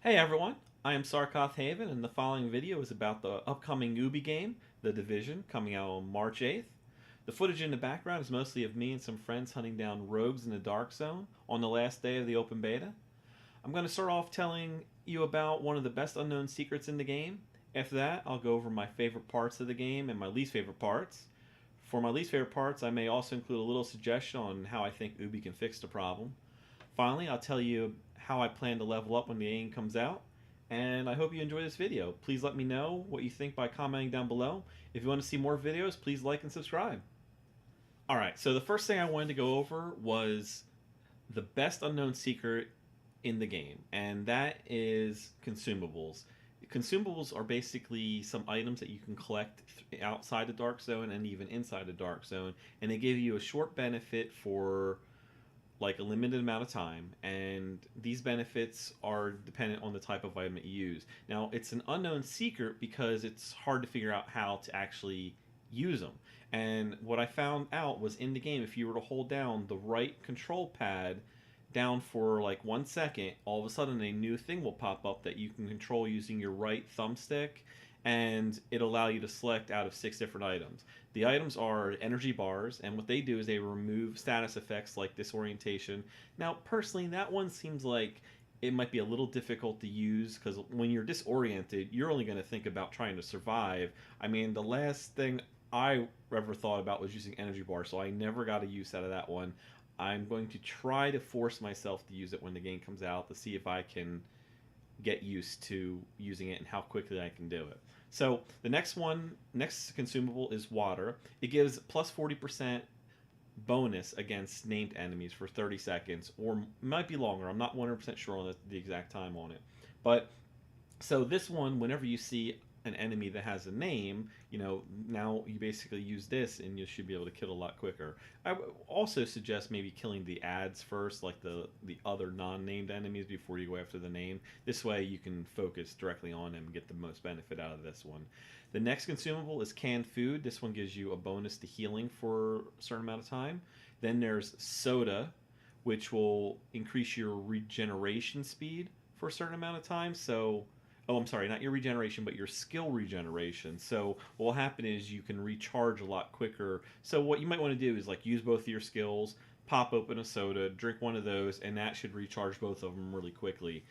Hey everyone, I am Sarcoth Haven, and the following video is about the upcoming Ubi game, The Division, coming out on March 8th. The footage in the background is mostly of me and some friends hunting down rogues in the Dark Zone on the last day of the open beta. I'm going to start off telling you about one of the best unknown secrets in the game. After that, I'll go over my favorite parts of the game and my least favorite parts. For my least favorite parts, I may also include a little suggestion on how I think Ubi can fix the problem. Finally, I'll tell you how I plan to level up when the game comes out. And I hope you enjoy this video. Please let me know what you think by commenting down below. If you want to see more videos, please like and subscribe. Alright, so the first thing I wanted to go over was the best unknown secret in the game, and that is consumables. Consumables are basically some items that you can collect outside the Dark Zone and even inside the Dark Zone, and they give you a short benefit for like a limited amount of time, and these benefits are dependent on the type of item that you use. Now, it's an unknown secret because it's hard to figure out how to actually use them. And what I found out was in the game, if you were to hold down the right control pad down for like 1 second, all of a sudden a new thing will pop up that you can control using your right thumbstick, and it'll allow you to select out of 6 different items. The items are energy bars, and what they do is they remove status effects like disorientation. Now, personally, that one seems like it might be a little difficult to use because when you're disoriented, you're only going to think about trying to survive. I mean, the last thing I ever thought about was using energy bar, so I never got a use out of that one. I'm going to try to force myself to use it when the game comes out to see if I can get used to using it and how quickly I can do it. So the next consumable is water. It gives plus 40% bonus against named enemies for 30 seconds, or might be longer. I'm not 100% sure on the exact time on it. But so this one, whenever you see an enemy that has a name, now you basically use this and you should be able to kill a lot quicker. I would also suggest maybe killing the ads first, like the other non-named enemies, before you go after the name. This way you can focus directly on them and get the most benefit out of this one. The next consumable is canned food. This one gives you a bonus to healing for a certain amount of time. Then there's soda, which will increase your regeneration speed for a certain amount of time. So oh, I'm sorry, not your regeneration, but your skill regeneration. So what will happen is you can recharge a lot quicker. So what you might want to do is like use both of your skills, pop open a soda, drink one of those, and that should recharge both of them really quickly.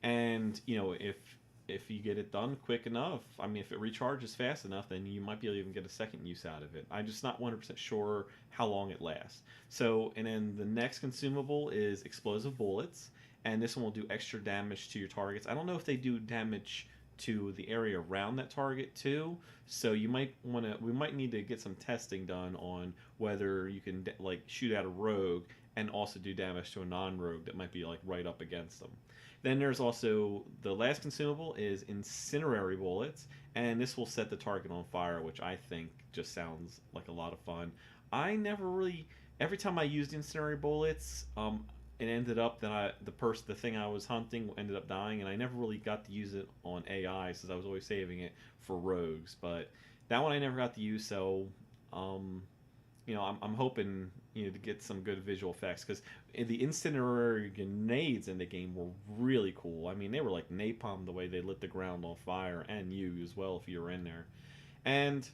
And if you get it done quick enough, I mean, if it recharges fast enough, then you might be able to even get a second use out of it. I'm just not 100% sure how long it lasts. So, and then the next consumable is explosive bullets, and this one will do extra damage to your targets. I don't know if they do damage to the area around that target too, so you might want to. We might need to get some testing done on whether you can like shoot at a rogue and also do damage to a non-rogue that might be like right up against them. Then there's also the last consumable is incinerary bullets, and this will set the target on fire, which I think just sounds like a lot of fun. I never really. Every time I used incendiary bullets, it ended up that the thing I was hunting ended up dying, and I never really got to use it on AI since I was always saving it for rogues. But that one I never got to use, so um, I'm hoping to get some good visual effects because the incendiary grenades in the game were really cool. I mean, they were like napalm the way they lit the ground on fire, and you as well if you were in there. And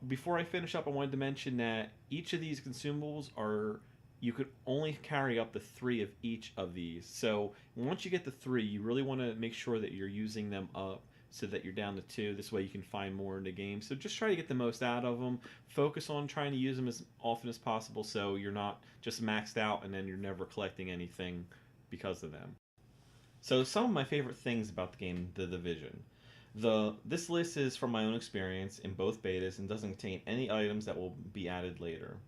before I finish up, I wanted to mention that each of these consumables are you could only carry up to 3 of each of these. So once you get to 3, you really want to make sure that you're using them up so that you're down to 2. This way you can find more in the game. So just try to get the most out of them. Focus on trying to use them as often as possible so you're not just maxed out and then you're never collecting anything because of them. So some of my favorite things about the game, The Division. This list is from my own experience in both betas and doesn't contain any items that will be added later.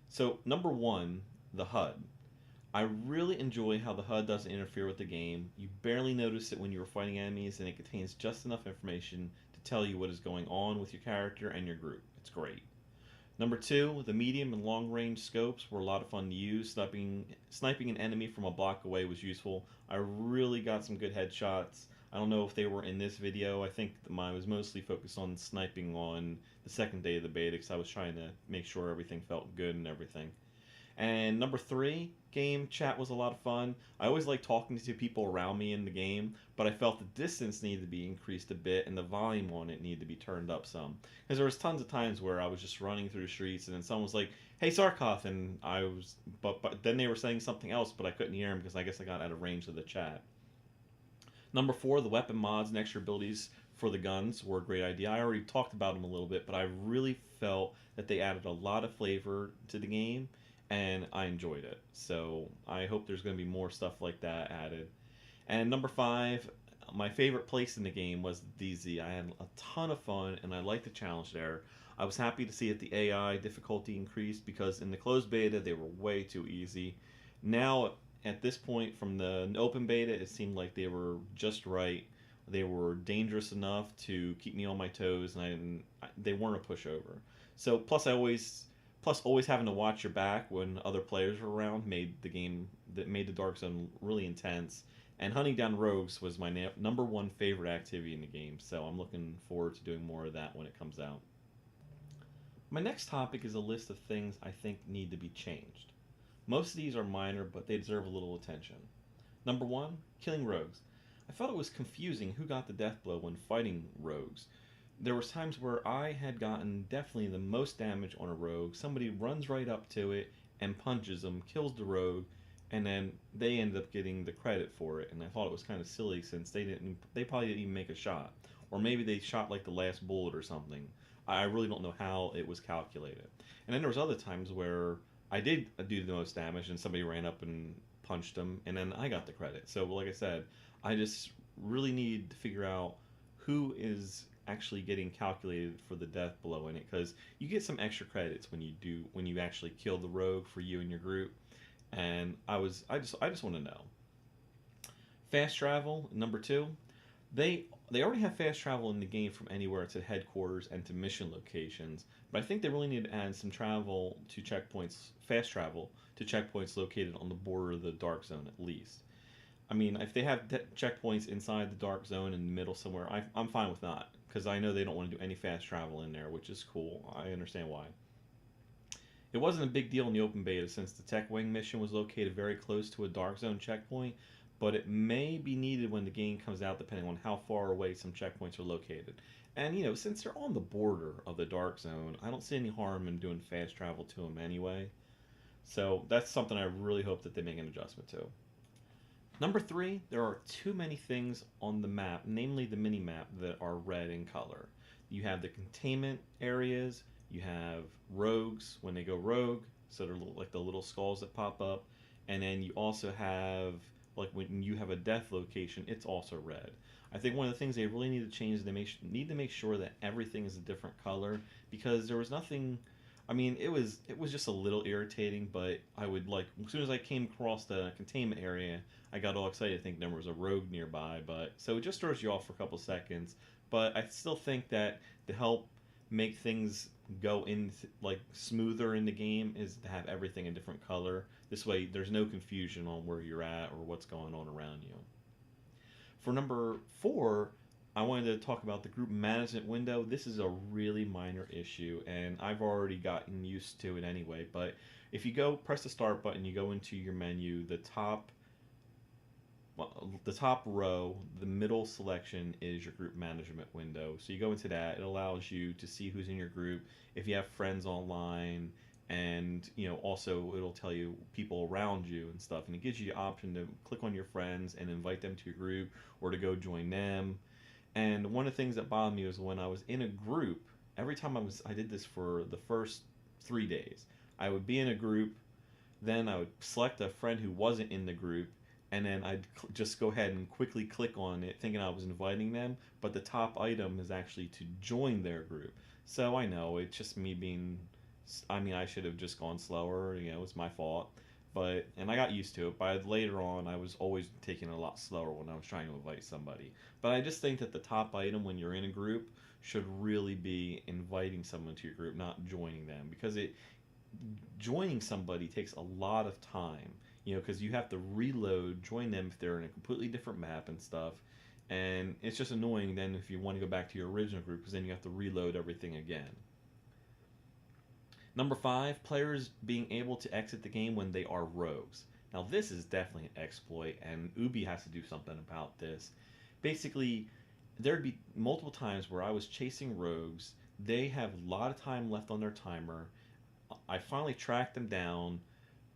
So, number 1, the HUD. I really enjoy how the HUD doesn't interfere with the game. You barely notice it when you are fighting enemies, and it contains just enough information to tell you what is going on with your character and your group. It's great. Number 2, the medium and long range scopes were a lot of fun to use. Sniping an enemy from a block away was useful. I really got some good headshots. I don't know if they were in this video. I think mine was mostly focused on sniping on the second day of the beta because I was trying to make sure everything felt good and everything. And number three, game chat was a lot of fun. I always like talking to people around me in the game, but I felt the distance needed to be increased a bit and the volume on it needed to be turned up some. Because there was tons of times where I was just running through the streets and then someone was like, "Hey Sarkoth," and I was, but then they were saying something else, but I couldn't hear them because I guess I got out of range of the chat. Number four, the weapon mods and extra abilities for the guns were a great idea. I already talked about them a little bit, but I really felt that they added a lot of flavor to the game, and I enjoyed it. So I hope there's going to be more stuff like that added. And number five, my favorite place in the game was DZ. I had a ton of fun, and I liked the challenge there. I was happy to see that the AI difficulty increased because in the closed beta they were way too easy. Now at this point from the open beta, it seemed like they were just right. They were dangerous enough to keep me on my toes, and they weren't a pushover. So plus always having to watch your back when other players were around made the Dark Zone really intense. And hunting down rogues was my number one favorite activity in the game, so I'm looking forward to doing more of that when it comes out. My next topic is a list of things I think need to be changed. Most of these are minor, but they deserve a little attention. Number one, killing rogues. I felt it was confusing who got the death blow when fighting rogues. There was times where I had gotten definitely the most damage on a rogue. Somebody runs right up to it and punches them, kills the rogue, and then they ended up getting the credit for it. And I thought it was kind of silly since they probably didn't even make a shot, or maybe they shot like the last bullet or something. I really don't know how it was calculated. And then there was other times where I did do the most damage, and somebody ran up and punched them, and then I got the credit. So, like I said, I just really need to figure out who is actually getting calculated for the death blow in it, because you get some extra credits when you actually kill the rogue for you and your group. And I just want to know. Fast travel number two. They already have fast travel in the game from anywhere to headquarters and to mission locations, but I think they really need to add some travel to checkpoints, fast travel to checkpoints located on the border of the dark zone at least. I mean, if they have checkpoints inside the dark zone in the middle somewhere, I'm fine with that because I know they don't want to do any fast travel in there, which is cool. I understand why. It wasn't a big deal in the open beta since the Tech Wing mission was located very close to a dark zone checkpoint, but it may be needed when the game comes out depending on how far away some checkpoints are located. And since they're on the border of the dark zone, I don't see any harm in doing fast travel to them anyway. So that's something I really hope that they make an adjustment to. Number three, there are too many things on the map, namely the mini map, that are red in color. You have the containment areas, you have rogues when they go rogue, so they're like the little skulls that pop up, and then you also have like when you have a death location, it's also red. I think one of the things they really need to change is need to make sure that everything is a different color because there was nothing. I mean, it was just a little irritating, but I would like as soon as I came across the containment area, I got all excited thinking there was a rogue nearby. But so it just throws you off for a couple seconds. But I still think that to help make things go in like smoother in the game is to have everything a different color. This way, there's no confusion on where you're at or what's going on around you. For number four, I wanted to talk about the group management window. This is a really minor issue, and I've already gotten used to it anyway. But if you go press the start button, you go into your menu, the top row, the middle selection is your group management window. So you go into that. It allows you to see who's in your group, if you have friends online, and also it'll tell you people around you and stuff. And it gives you the option to click on your friends and invite them to your group or to go join them. And one of the things that bothered me was when I was in a group. Every time I did this for the first 3 days. I would be in a group, then I would select a friend who wasn't in the group, and then I'd just go ahead and quickly click on it thinking I was inviting them, but the top item is actually to join their group. So I know it's just me being, I mean, I should have just gone slower, it's my fault. And I got used to it, but later on I was always taking it a lot slower when I was trying to invite somebody. But I just think that the top item when you're in a group should really be inviting someone to your group, not joining them, because joining somebody takes a lot of time, because you have to reload, join them if they're in a completely different map and stuff. And it's just annoying then if you want to go back to your original group because then you have to reload everything again. Number 5, players being able to exit the game when they are rogues. Now, this is definitely an exploit, and Ubi has to do something about this. Basically, there'd be multiple times where I was chasing rogues. They have a lot of time left on their timer. I finally track them down.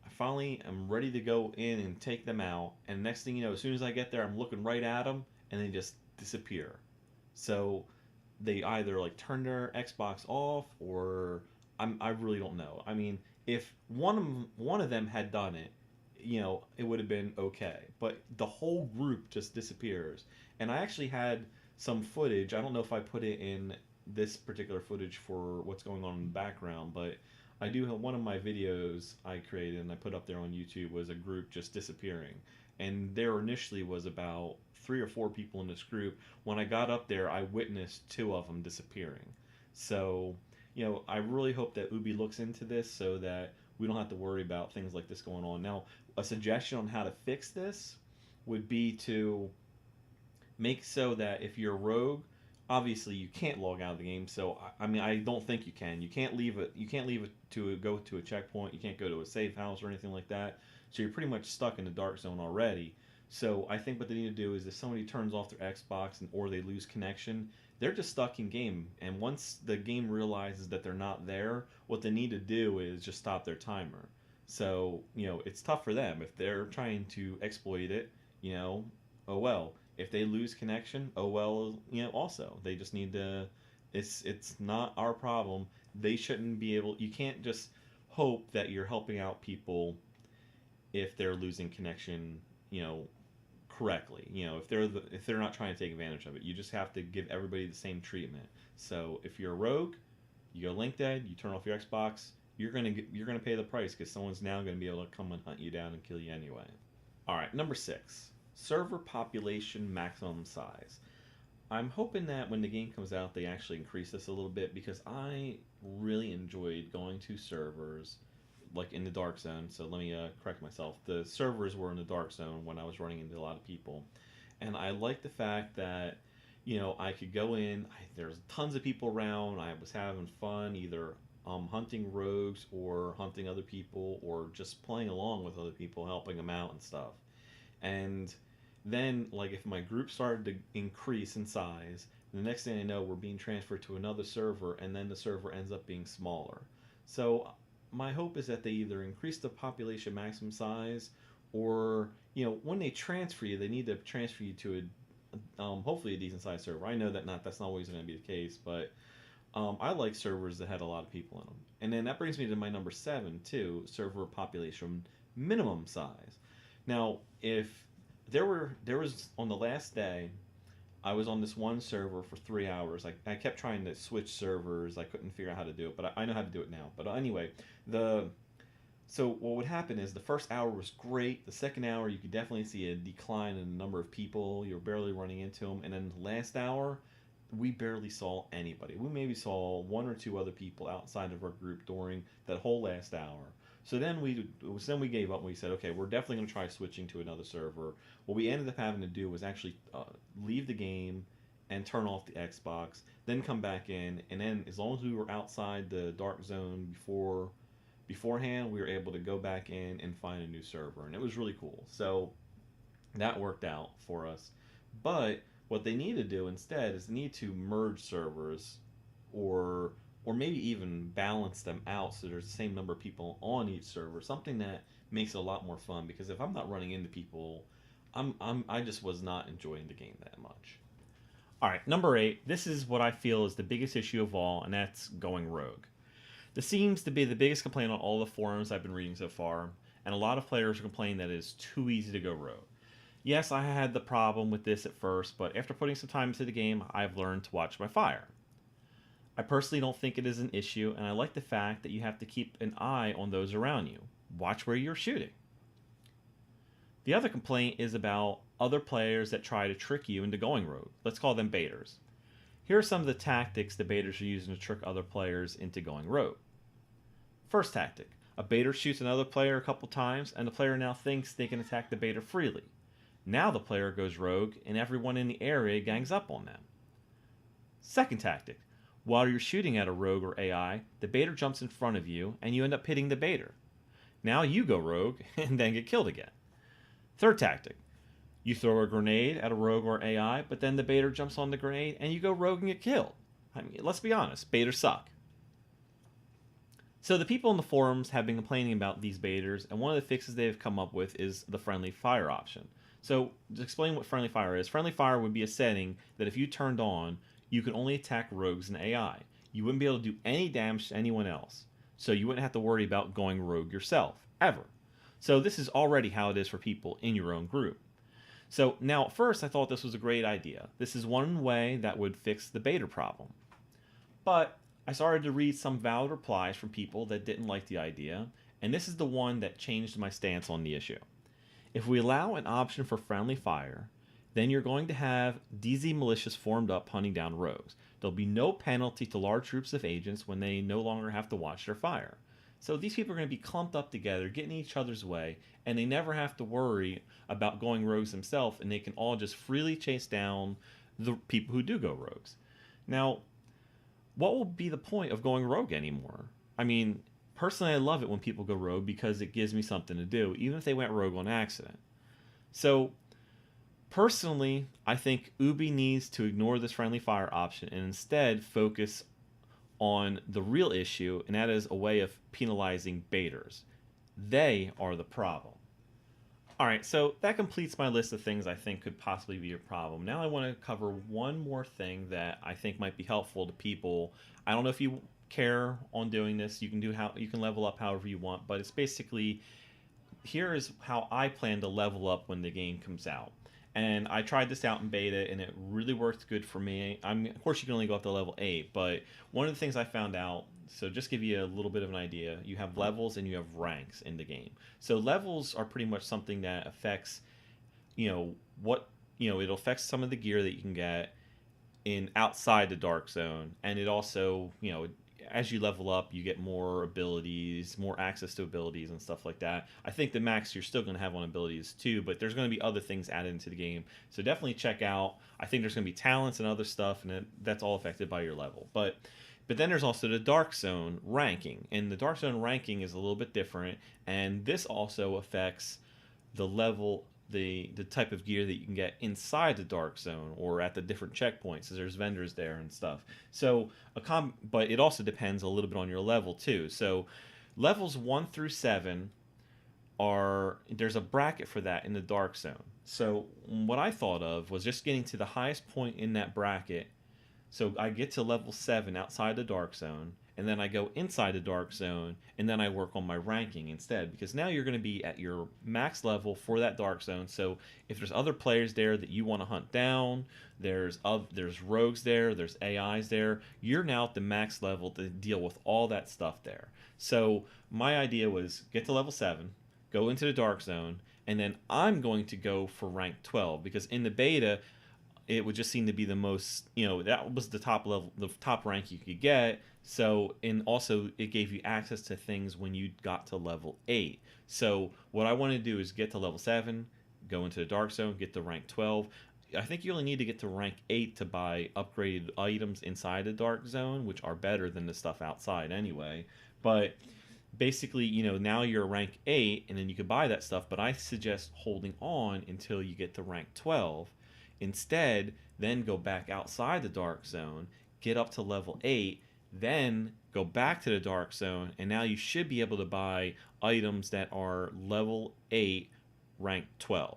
I finally am ready to go in and take them out. And next thing you know, as soon as I get there, I'm looking right at them, and they just disappear. So they either like turn their Xbox off, or I really don't know. I mean, if one of them had done it, it would have been okay. But the whole group just disappears. And I actually had some footage. I don't know if I put it in this particular footage for what's going on in the background, but I do have one of my videos I created and I put up there on YouTube was a group just disappearing. And there initially was about 3 or 4 people in this group. When I got up there, I witnessed 2 of them disappearing. So, I really hope that Ubi looks into this so that we don't have to worry about things like this going on. Now, a suggestion on how to fix this would be to make so that if you're a rogue, obviously you can't log out of the game. So I mean, I don't think you can. You can't leave it. You can't leave it to go to a checkpoint. You can't go to a safe house or anything like that. So you're pretty much stuck in the dark zone already. So I think what they need to do is if somebody turns off their Xbox or they lose connection, they're just stuck in game. And once the game realizes that they're not there, what they need to do is just stop their timer. So it's tough for them if they're trying to exploit it. Oh well. If they lose connection, oh well. Also they just need to. It's not our problem. They shouldn't be able. You can't just hope that you're helping out people if they're losing connection. Correctly. If they're not trying to take advantage of it, you just have to give everybody the same treatment. So if you're a rogue, you go link dead, you turn off your Xbox, you're gonna pay the price because someone's now gonna be able to come and hunt you down and kill you anyway. All right, number 6, server population maximum size. I'm hoping that when the game comes out, they actually increase this a little bit because I really enjoyed going to servers like in the dark zone. So let me correct myself. The servers were in the dark zone when I was running into a lot of people, and I liked the fact that I could go in. There's tons of people around. I was having fun, either hunting rogues or hunting other people or just playing along with other people, helping them out and stuff. And then, like, if my group started to increase in size, the next thing I know, we're being transferred to another server, and then the server ends up being smaller. So my hope is that they either increase the population maximum size, or when they transfer you, they need to transfer you to hopefully a decent sized server. I know that's not always going to be the case, but I like servers that had a lot of people in them. And then that brings me to my number 7 too: server population minimum size. Now, if there was on the last day, I was on this one server for 3 hours. I kept trying to switch servers. I couldn't figure out how to do it, but I know how to do it now. But anyway, so what would happen is the first hour was great. The second hour, you could definitely see a decline in the number of people. You're barely running into them. And then the last hour, we barely saw anybody. We maybe saw 1 or 2 other people outside of our group during that whole last hour. So then we gave up and we said, okay, we're definitely going to try switching to another server. What we ended up having to do was actually leave the game and turn off the Xbox, then come back in, and then as long as we were outside the dark zone beforehand, we were able to go back in and find a new server, and it was really cool. So that worked out for us. But what they need to do instead is they need to merge servers, or maybe even balance them out so there's the same number of people on each server. Something that makes it a lot more fun, because if I'm not running into people, I just was not enjoying the game that much. All right, number 8. This is what I feel is the biggest issue of all, and that's going rogue. This seems to be the biggest complaint on all the forums I've been reading so far, and a lot of players are complaining that it is too easy to go rogue. Yes, I had the problem with this at first, but after putting some time into the game, I've learned to watch my fire. I personally don't think it is an issue, and I like the fact that you have to keep an eye on those around you. Watch where you're shooting. The other complaint is about other players that try to trick you into going rogue. Let's call them baiters. Here are some of the tactics the baiters are using to trick other players into going rogue. First tactic: a baiter shoots another player a couple times, and the player now thinks they can attack the baiter freely. Now the player goes rogue, and everyone in the area gangs up on them. Second tactic: While you're shooting at a rogue or AI, the baiter jumps in front of you and you end up hitting the baiter. Now you go rogue and then get killed again. Third tactic. You throw a grenade at a rogue or AI, but then the baiter jumps on the grenade and you go rogue and get killed. I mean, let's be honest, baiters suck. So the people in the forums have been complaining about these baiters, and one of the fixes they have come up with is the friendly fire option. So to explain what friendly fire is, friendly fire would be a setting that if you turned on, you could only attack rogues and AI. You wouldn't be able to do any damage to anyone else. So you wouldn't have to worry about going rogue yourself, ever. So this is already how it is for people in your own group. So now at first I thought this was a great idea. This is one way that would fix the baiter problem. But I started to read some valid replies from people that didn't like the idea, and this is the one that changed my stance on the issue. If we allow an option for friendly fire, then you're going to have DZ militias formed up hunting down rogues. There'll be no penalty to large groups of agents when they no longer have to watch their fire. So these people are going to be clumped up together, getting in each other's way, and they never have to worry about going rogues themselves, and they can all just freely chase down the people who do go rogues. Now, what will be the point of going rogue anymore? I mean, personally, I love it when people go rogue because it gives me something to do, even if they went rogue on accident. So, personally, I think Ubi needs to ignore this friendly fire option and instead focus on the real issue, and that is a way of penalizing baiters. They are the problem. Alright, so that completes my list of things I think could possibly be a problem. Now I want to cover one more thing that I think might be helpful to people. I don't know if you care on doing this. You can level up however you want, but it's basically, here is how I plan to level up when the game comes out. And I tried this out in beta, and it really worked good for me. Of course, you can only go up to level 8, but one of the things I found out, so just give you a little bit of an idea, you have levels and you have ranks in the game. So levels are pretty much something that affects, it affects some of the gear that you can get in outside the dark zone, and it also, as you level up, you get more abilities, more access to abilities and stuff like that. I think the max you're still going to have on abilities too, but there's going to be other things added into the game. So definitely check out. I think there's going to be talents and other stuff, and that's all affected by your level. But then there's also the Dark Zone ranking, and the Dark Zone ranking is a little bit different, and this also affects the level, the type of gear that you can get inside the Dark Zone or at the different checkpoints, as there's vendors there and stuff. So but it also depends a little bit on your level too. So levels 1 through 7 there's a bracket for that in the Dark Zone. So what I thought of was just getting to the highest point in that bracket. So I get to level 7 outside the Dark Zone, and then I go inside the Dark Zone, and then I work on my ranking instead, because now you're going to be at your max level for that Dark Zone. So if there's other players there that you want to hunt down, there's rogues there, there's AIs there, you're now at the max level to deal with all that stuff there. So my idea was get to level 7, go into the Dark Zone, and then I'm going to go for rank 12, because in the beta, it would just seem to be the most, that was the top level, the top rank you could get. So, and also it gave you access to things when you got to level 8. So what I want to do is get to level 7, go into the Dark Zone, get to rank 12. I think you only need to get to rank 8 to buy upgraded items inside the Dark Zone, which are better than the stuff outside anyway. But basically, now you're rank 8, and then you could buy that stuff, but I suggest holding on until you get to rank 12. Instead, then go back outside the Dark Zone, get up to level 8, then go back to the Dark Zone, and now you should be able to buy items that are level 8, rank 12.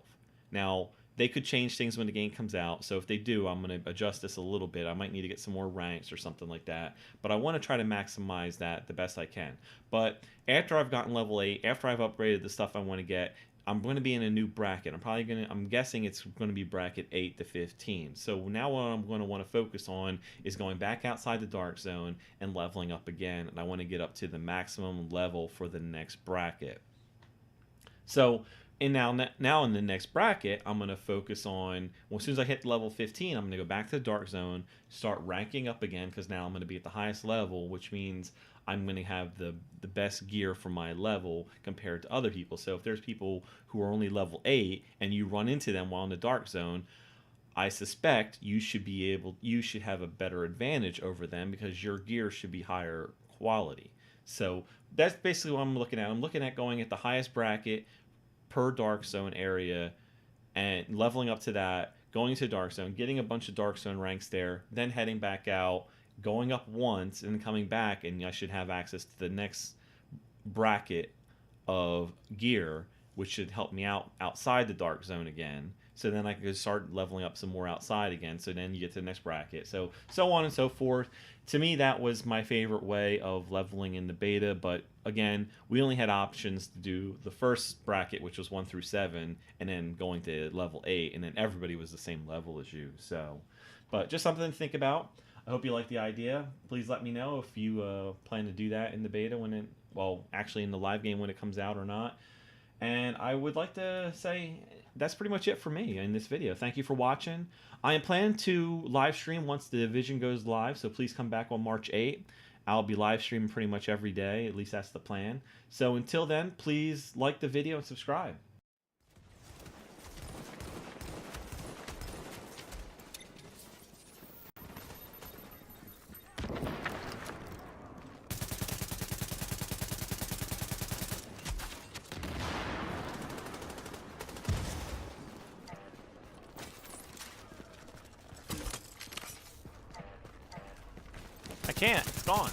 Now, they could change things when the game comes out, so if they do, I'm going to adjust this a little bit. I might need to get some more ranks or something like that, but I want to try to maximize that the best I can. But after I've gotten level 8, after I've upgraded the stuff I want to get, I'm going to be in a new bracket. I'm guessing it's going to be bracket 8 to 15. So now what I'm going to want to focus on is going back outside the Dark Zone and leveling up again. And I want to get up to the maximum level for the next bracket. So, and now in the next bracket, I'm going to focus on, well, as soon as I hit level 15, I'm going to go back to the Dark Zone, start ranking up again, because now I'm going to be at the highest level, which means I'm going to have the best gear for my level compared to other people. So if there's people who are only level 8 and you run into them while in the Dark Zone, I suspect you should have a better advantage over them because your gear should be higher quality. So that's basically what I'm looking at. I'm looking at going at the highest bracket per Dark Zone area and leveling up to that, going to Dark Zone, getting a bunch of Dark Zone ranks there, then heading back out, going up once, and coming back, and I should have access to the next bracket of gear, which should help me out outside the Dark Zone again. So then I can start leveling up some more outside again. So then you get to the next bracket. So on and so forth. To me, that was my favorite way of leveling in the beta. But again, we only had options to do the first bracket, which was 1 through 7, and then going to level 8, and then everybody was the same level as you. So, but just something to think about. I hope you like the idea. Please let me know if you plan to do that in the beta actually in the live game when it comes out or not. And I would like to say that's pretty much it for me in this video. Thank you for watching. I am planning to live stream once the Division goes live, so please come back on March 8th. I'll be live streaming pretty much every day, at least that's the plan. So until then, please like the video and subscribe. I can't. It's gone.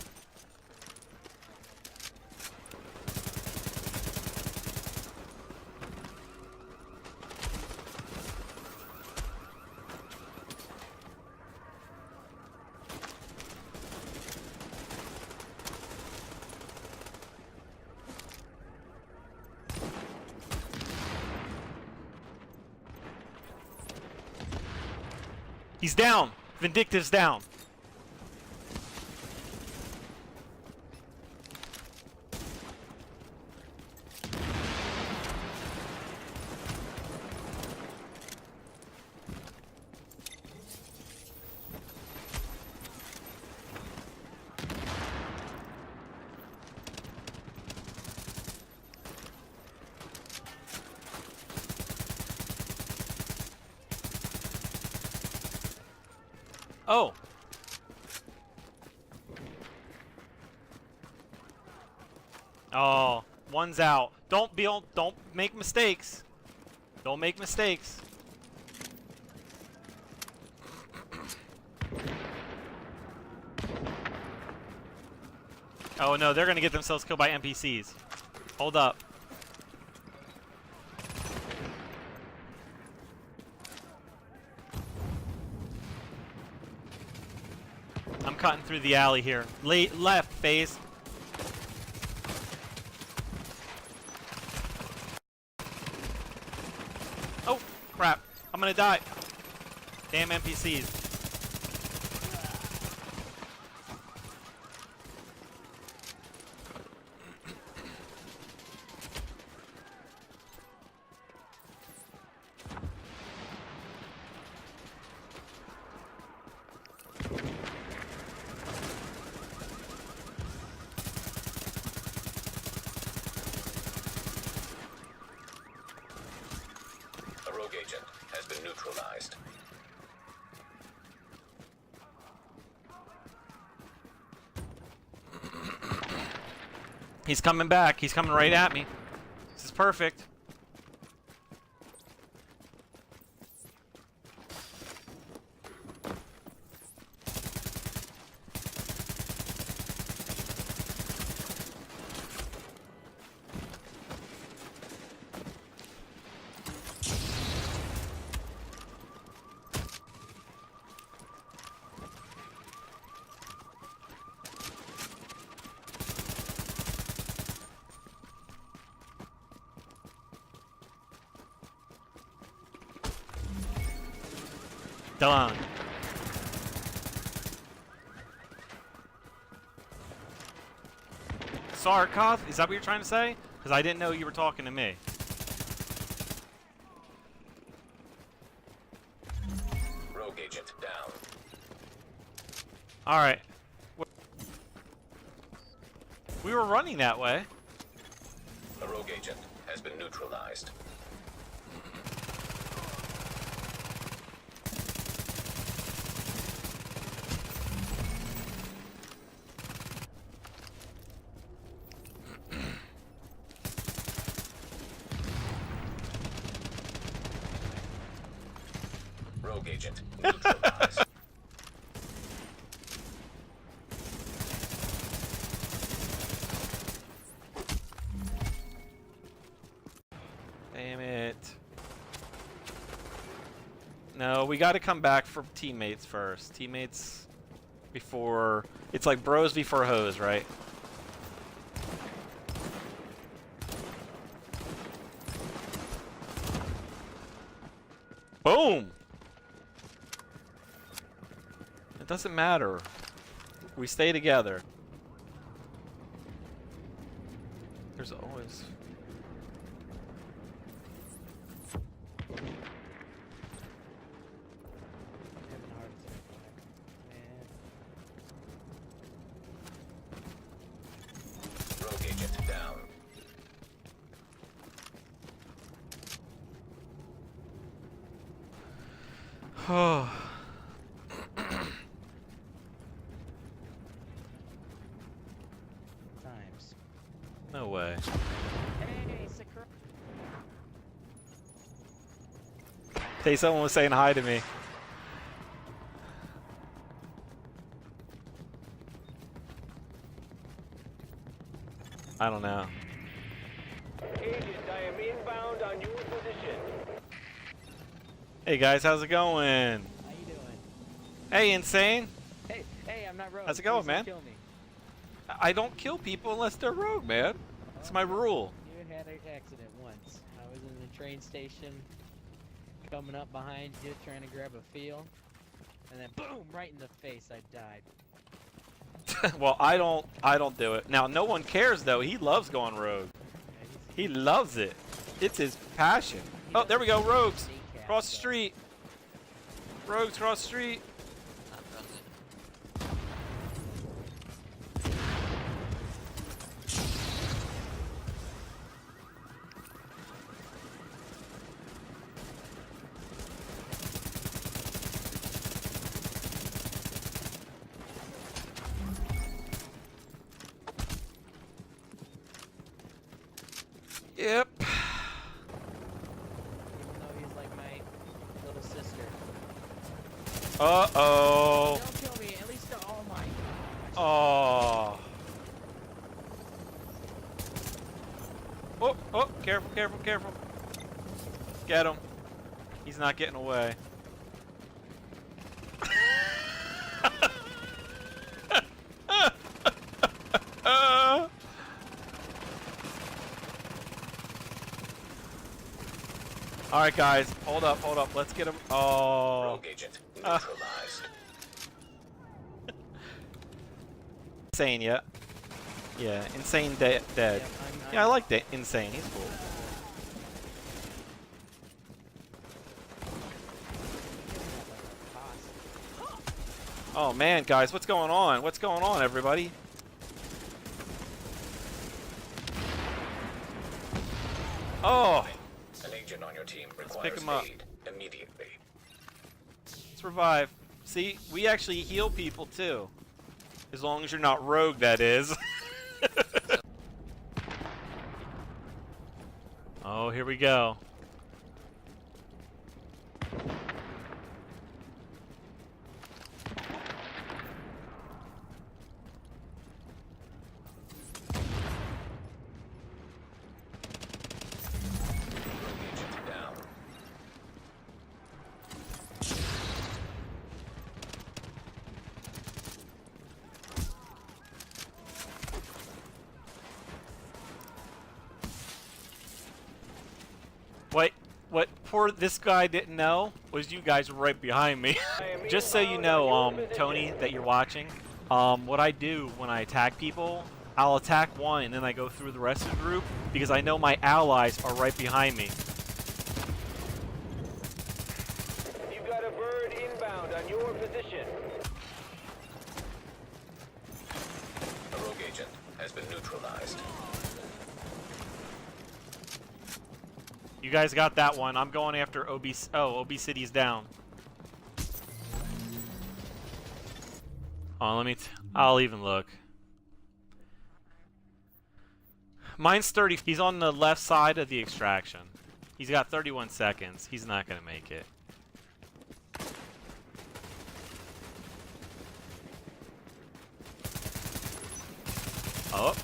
He's down. Vindictive's down. Oh. Oh, one's out. Don't make mistakes. Don't make mistakes. Oh no, they're gonna get themselves killed by NPCs. Hold up. I'm cutting through the alley here. Left, phase. Oh, crap. I'm gonna die. Damn NPCs. Agent has been neutralized. He's coming back. He's coming right at me. This is perfect. Done. Sarcoth? Is that what you're trying to say? Because I didn't know you were talking to me. Rogue agent down. Alright. We were running that way. A rogue agent has been neutralized. agent neutralized. Damn it. No, we got to come back for teammates first. Teammates before... It's like bros before hoes, right? Boom! It doesn't matter. We stay together. There's always... Rogue agent down. Oh. Times. No way. Hey, Sakura. Hey, someone was saying hi to me. I don't know. Agent, I am inbound on your position. Hey guys, how's it going? How you doing? Hey, Insane. Hey, I'm not rogue. How's it going, Please man? don't kill me. I don't kill people unless they're rogue, man. It's my rule. You had an accident once. I was in the train station, coming up behind you, trying to grab a feel, and then boom, right in the face. I died. Well, I don't do it. Now, no one cares though. He loves going rogue. Yeah, He loves it. It's his passion. Oh, there we go, rogues. Kneecap, Cross the so- street. Rogues cross the street. Yep. Even though he's like my little sister. Uh-oh. Don't kill me. At least, oh my gosh. Oh. Oh, careful, careful, careful. Get him. He's not getting away. Alright guys, hold up, let's get him. Oh. Rogue agent neutralized. Insane, yeah. Yeah, Insane dead. Yep, Yeah, I like that. Insane, he's cool. Oh man, guys, what's going on? What's going on, everybody? Oh, An agent on your team pick requires him up. aid immediately. let's revive. See, we actually heal people too. As long as you're not rogue, that is. Oh, here we go. Rogue agent down. Wait, what poor this guy didn't know was you guys were right behind me. Just so you know, Tony, that you're watching, what I do when I attack people, I'll attack one and then I go through the rest of the group because I know my allies are right behind me. You've got a bird inbound on your position. A rogue agent has been neutralized. You guys got that one. I'm going after Obesity's down. Oh, I'll even look. Mine's 30. He's on the left side of the extraction. He's got 31 seconds. He's not gonna make it. Oh.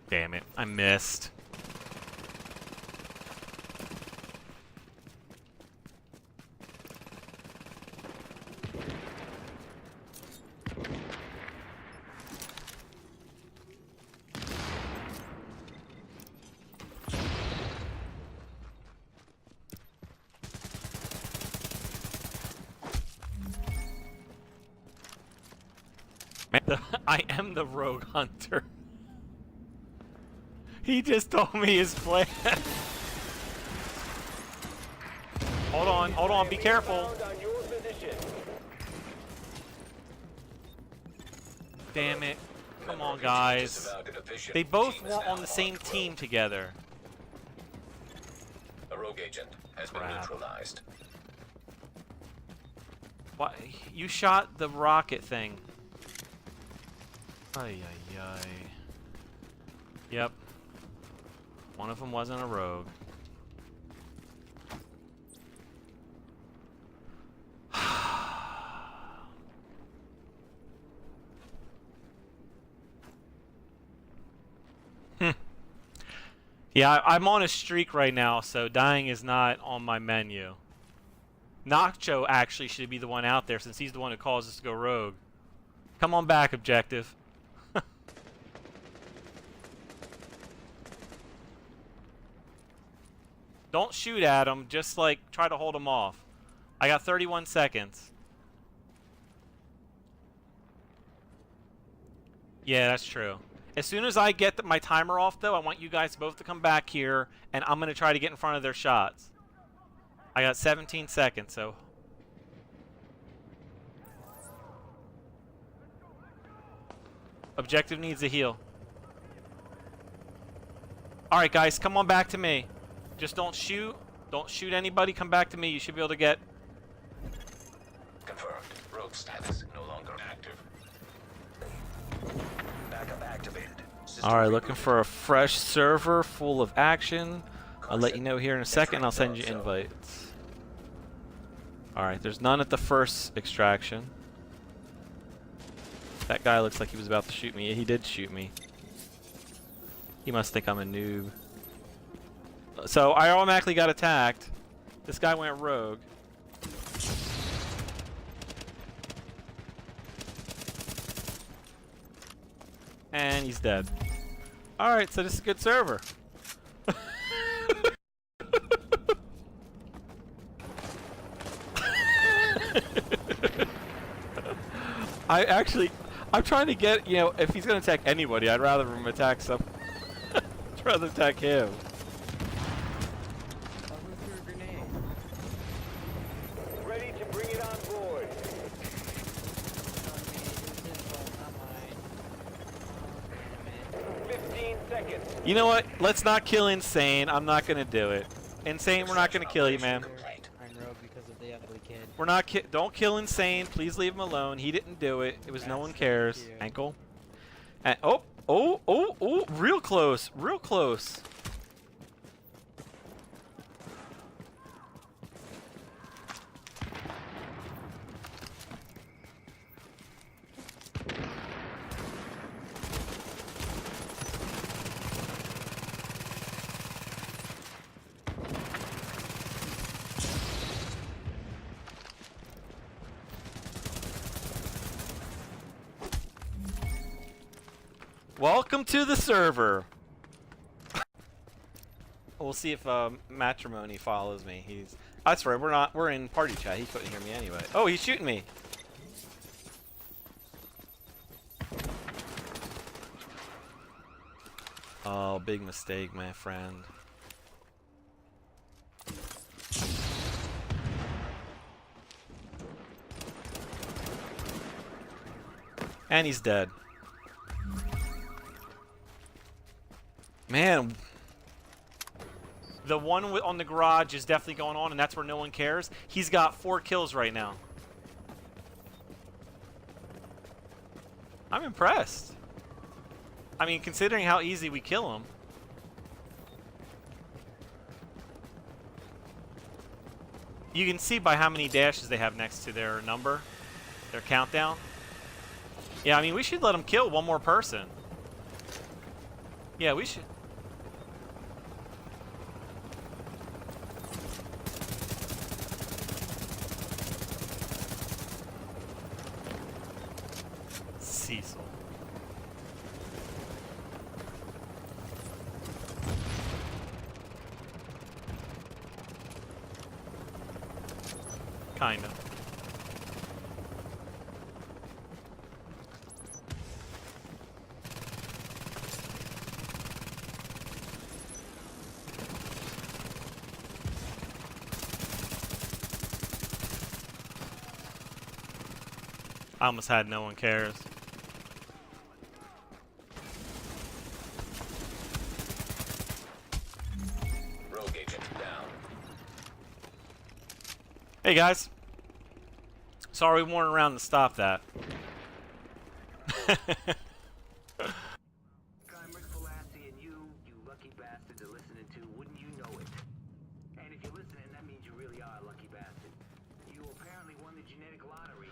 Damn it, I missed. I am the rogue hunter. He just told me his plan. Hold on, be careful. Inbound on your position. Damn it. Come Member on, of your team guys. disavowed a division. They both Team is weren't now on the same road. team together. A rogue agent has been Crap. neutralized. Why? You shot the rocket thing. Ay, ay, ay. Yep. One of them wasn't a rogue. Yeah, I'm on a streak right now, so dying is not on my menu. Nacho actually should be the one out there since he's the one who caused us to go rogue. Come on back, objective. Don't shoot at him, just like try to hold him off. I got 31 seconds. Yeah, that's true. As soon as I get my timer off, though, I want you guys both to come back here, and I'm going to try to get in front of their shots. I got 17 seconds, so... Objective needs a heal. Alright, guys, come on back to me. Just don't shoot. Don't shoot anybody. Come back to me. You should be able to get... Confirmed. Rogue status no longer active. Backup activated. System Alright, looking rebooted. for a fresh server full of action. I'll let you know here in a second. I'll send you invites. Alright, there's none at the first extraction. That guy looks like he was about to shoot me. Yeah, he did shoot me. He must think I'm a noob. So I automatically got attacked. This guy went rogue. And he's dead. Alright, so this is a good server. I'm trying to get, you know, if he's going to attack anybody, I'd rather him attack some. I'd rather attack him. I'll go through a grenade. Ready to bring it on board. Telling me his info, not mine. Oh, damn it. 15 seconds. You know what? Let's not kill Insane. I'm not going to do it. Insane, we're not going to kill you, man. I'm rogue because of the ugly kid. We're not don't kill Insane. Please leave him alone. He didn't do it. It was no one cares. Thank you. Ankle. And oh, real close. Real close. Welcome to the server. We'll see if Matrimony follows me. That's right. We're in party chat. He couldn't hear me anyway. Oh, he's shooting me. Oh, big mistake, my friend. And he's dead. Man, The one on the garage is definitely going on, and that's where no one cares. He's got 4 kills right now. I'm impressed. I mean, considering how easy we kill him. You can see by how many dashes they have next to their number, their countdown. Yeah, I mean, we should let them kill one more person. Yeah, we should. Cecil. Kind of. I almost had no one cares. Rogue agent down. Hey guys. Sorry we weren't around to stop that. I'm Rick Falassi, and you lucky bastards are listening to Wouldn't You Know It? And if you're listening, that means you really are a lucky bastard. You apparently won the genetic lottery.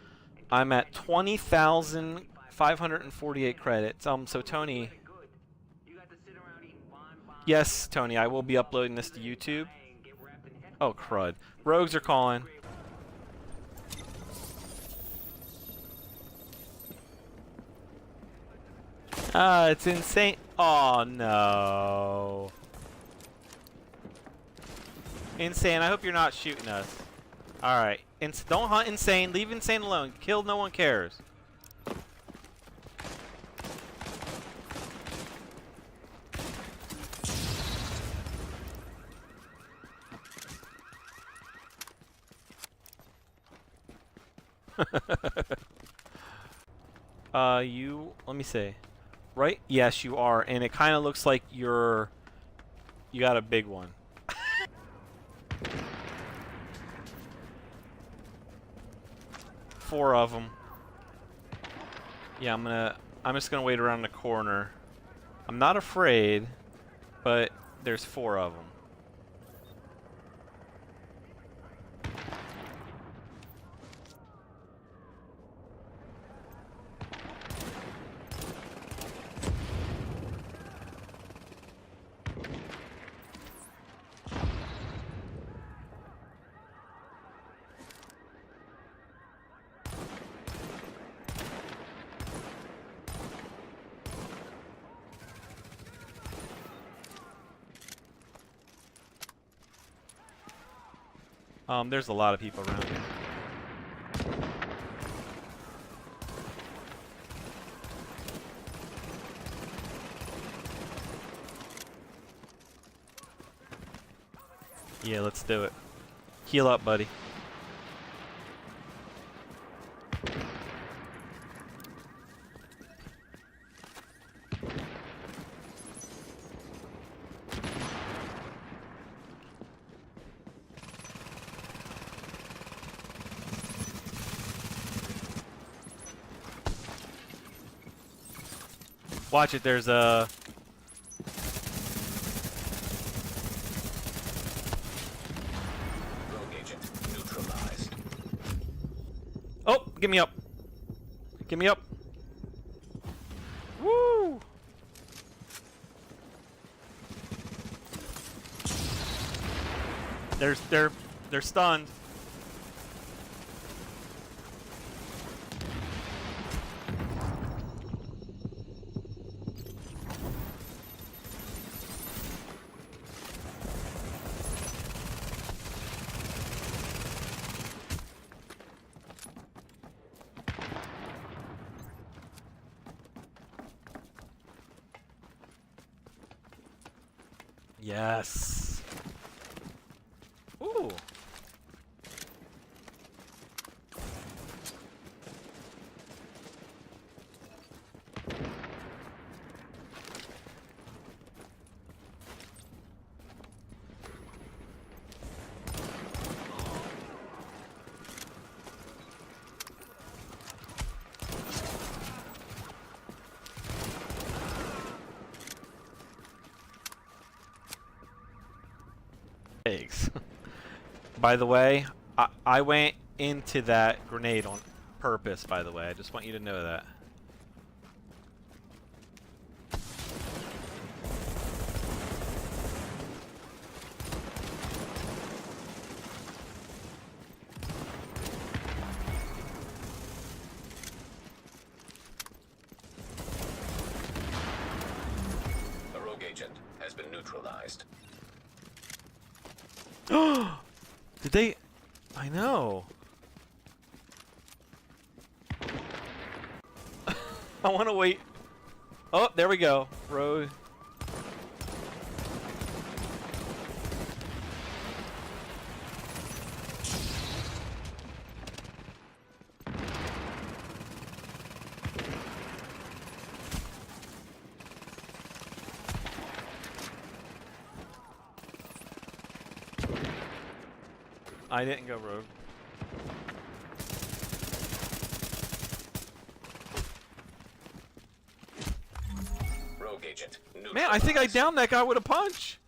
I'm at 20,548 credits. So Tony. Yes, Tony, I will be uploading this to YouTube. Oh, crud. Rogues are calling. It's insane. Oh, no. Insane, I hope you're not shooting us. Alright. Don't hunt Insane. Leave Insane alone. Kill, no one cares. Let me see. Right? Yes, you are. And it kind of looks like you got a big one. Four of them. Yeah, I'm just gonna wait around the corner. I'm not afraid, but there's 4 of them. There's a lot of people around here. Yeah, let's do it. Heal up, buddy. Watch it, there's a... Rogue agent neutralized. Oh, get me up. Get me up. Woo! They're stunned. Yes. Ooh. Pigs. By the way, I went into that grenade on purpose, by the way. I just want you to know that. A rogue agent has been neutralized. Did they? I know. I want to wait. Oh, there we go. Road. I didn't go rogue. Rogue agent neutralized. Man, I think I downed that guy with a punch.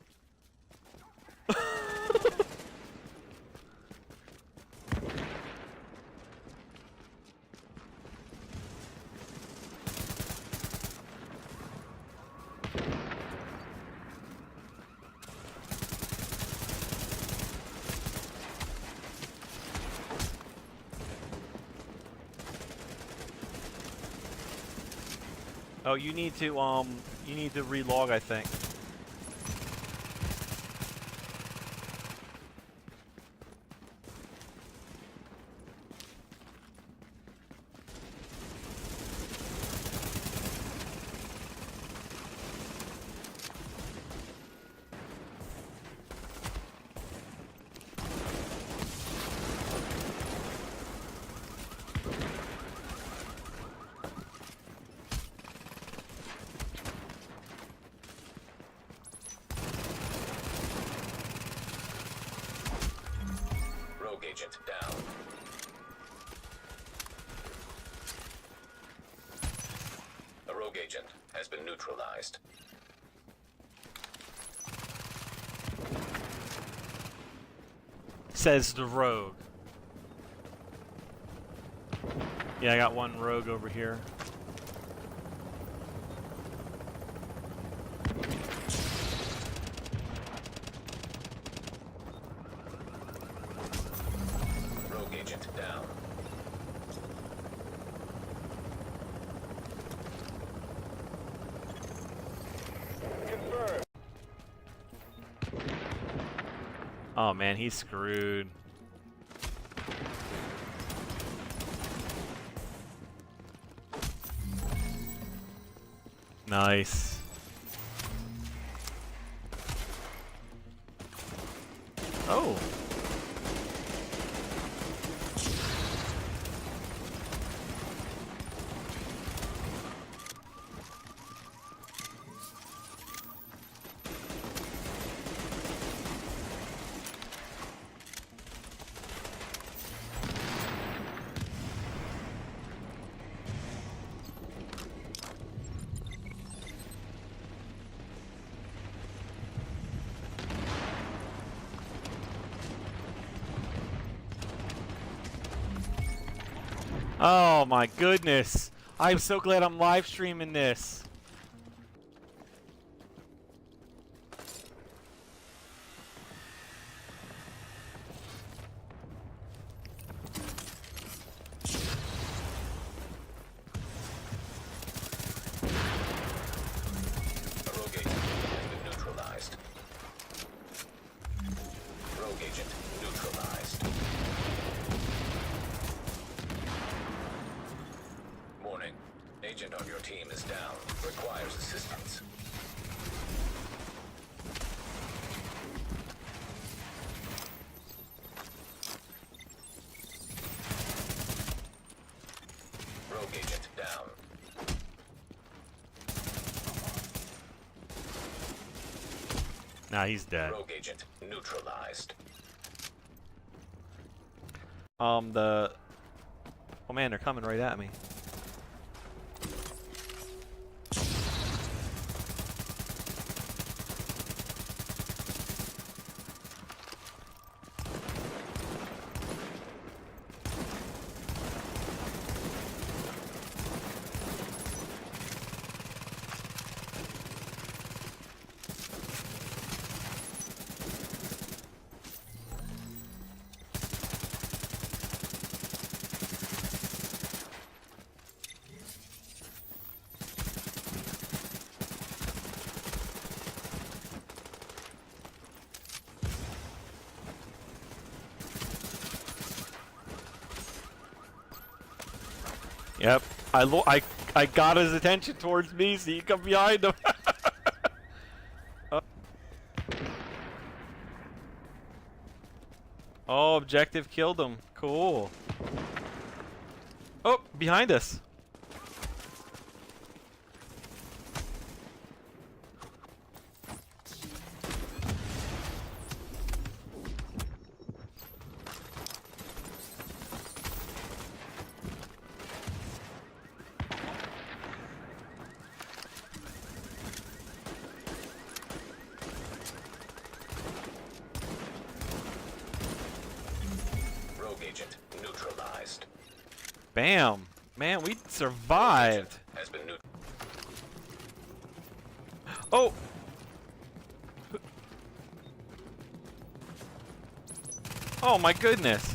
Oh, you need to relog, I think. Rogue agent down. A rogue agent has been neutralized. Says the rogue. Yeah, I got one rogue over here. Rogue agent down. Oh man, he's screwed. Nice. Oh. Oh my goodness. I'm so glad I'm live streaming this. A rogue agent has been neutralized. Rogue agent neutralized. Warning. Agent on your team is down. Requires assistance. Rogue agent down. Nah, he's dead. Rogue agent neutralized. Oh man, they're coming right at me. Yep. I got his attention towards me, so you come behind him. Oh, objective killed him. Cool. Oh, behind us. Rogue agent neutralized. Bam. Man, we survived. Has been Oh! Oh my goodness.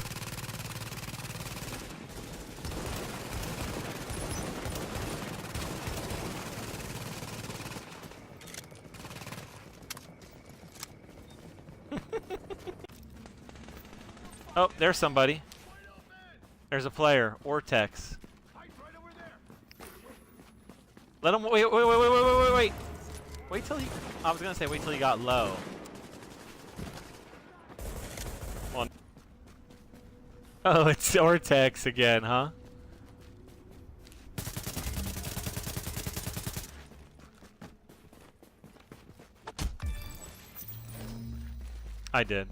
Oh, there's somebody. There's a player. Ortex. Let him wait. Wait till he I was gonna say wait till he got low. Well, oh, it's Ortex again, huh? I did.